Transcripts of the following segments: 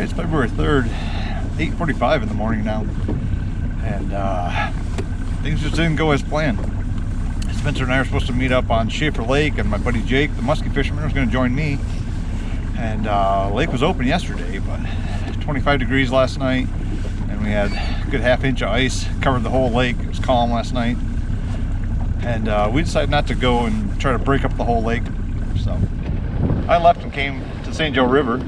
it's February 3rd, 8:45 in the morning now, and things just didn't go as planned. Spencer and I are supposed to meet up on Schaefer Lake, and my buddy Jake, the muskie fisherman, was going to join me. And lake was open yesterday, but 25 degrees last night, and we had a good half-inch of ice covered the whole lake. It was calm last night, and we decided not to go and try to break up the whole lake. So I left and came to St. Joe River.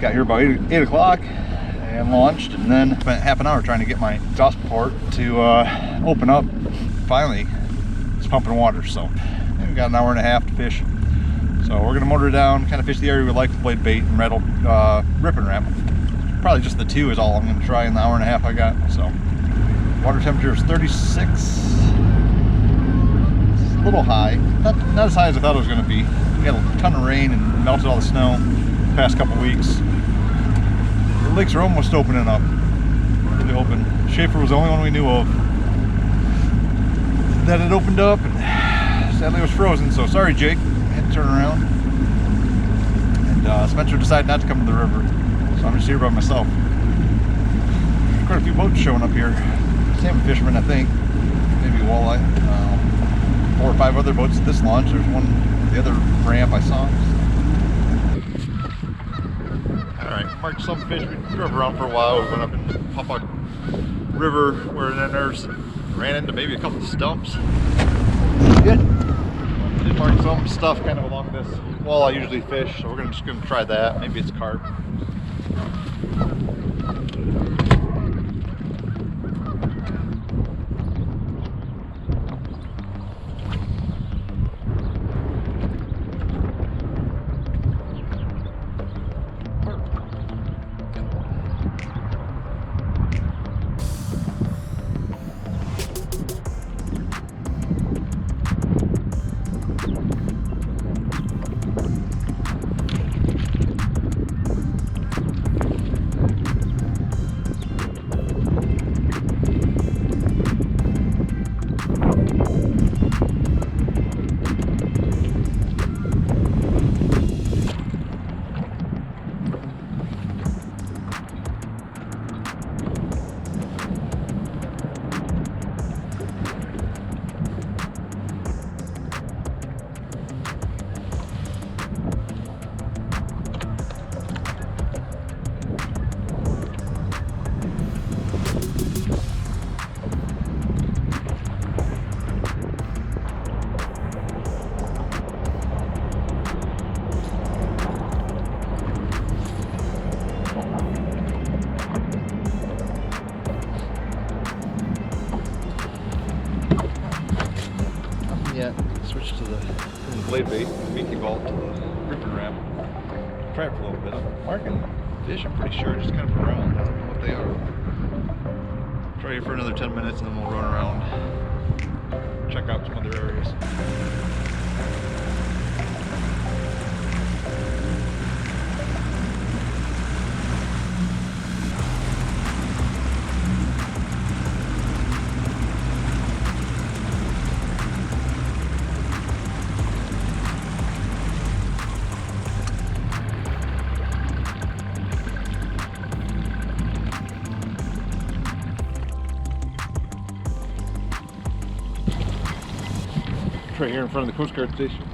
Got here about 8 o'clock and launched, and then spent half an hour trying to get my exhaust port to open up. Finally, it's pumping water, so we got an hour and a half to fish. So we're gonna motor down, kind of fish the area we like with blade bait and rattle rip and wrap. Probably just the two is all I'm gonna try in the hour and a half I got. So water temperature is 36. It's a little high, not as high as I thought it was gonna be. We got a ton of rain and melted all the snow the past couple weeks. The lakes are almost opening up. Really open. Schaefer was the only one we knew of that had opened up, and sadly it was frozen. So sorry, Jake. Turn around, and Spencer decided not to come to the river, so I'm just here by myself. Quite a few boats showing up here. Salmon fishermen, I think, maybe walleye. 4 or 5 other boats at this launch. There's one at the other ramp I saw. Alright, marked some fish. We drove around for a while. We went up in Pawpaw River where then ran into maybe a couple of stumps. Good. Did mark some stuff kind of along this wall I usually fish, so we're just gonna try that. Maybe it's carp. Switch to the blade bait, Mickey Vault to the rip and wrap. Try it for a little bit. I'm marking fish, I'm pretty sure, just kind of around. I don't know what they are. Try here for another 10 minutes and then we'll run around, check out some other areas. Right here in front of the Coast Guard station.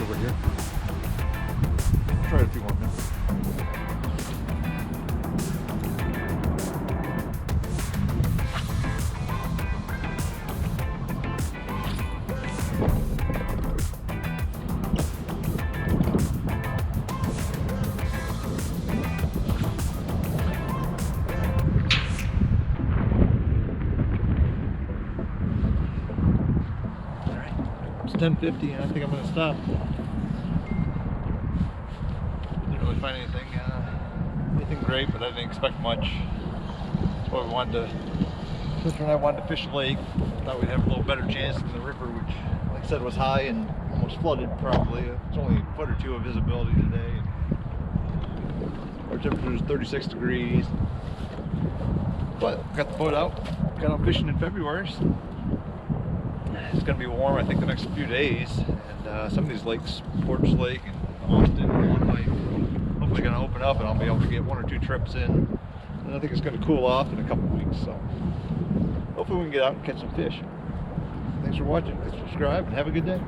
over here. Try it a few more minutes. It's 10:50 and I think I'm going to stop. Didn't really find anything great, but I didn't expect much. That's why we wanted to, Sister and I wanted to fish the lake. Thought we'd have a little better chance than the river, which, like I said, was high and almost flooded probably. It's only a foot or two of visibility today. Our temperature is 36 degrees. But got the boat out, got out fishing in February. So it's going to be warm, I think, the next few days. And some of these lakes, Portage Lake and Austin and Long Lake, hopefully going to open up and I'll be able to get 1 or 2 trips in. And I think it's going to cool off in a couple weeks. So hopefully we can get out and catch some fish. Thanks for watching. Please subscribe and have a good day.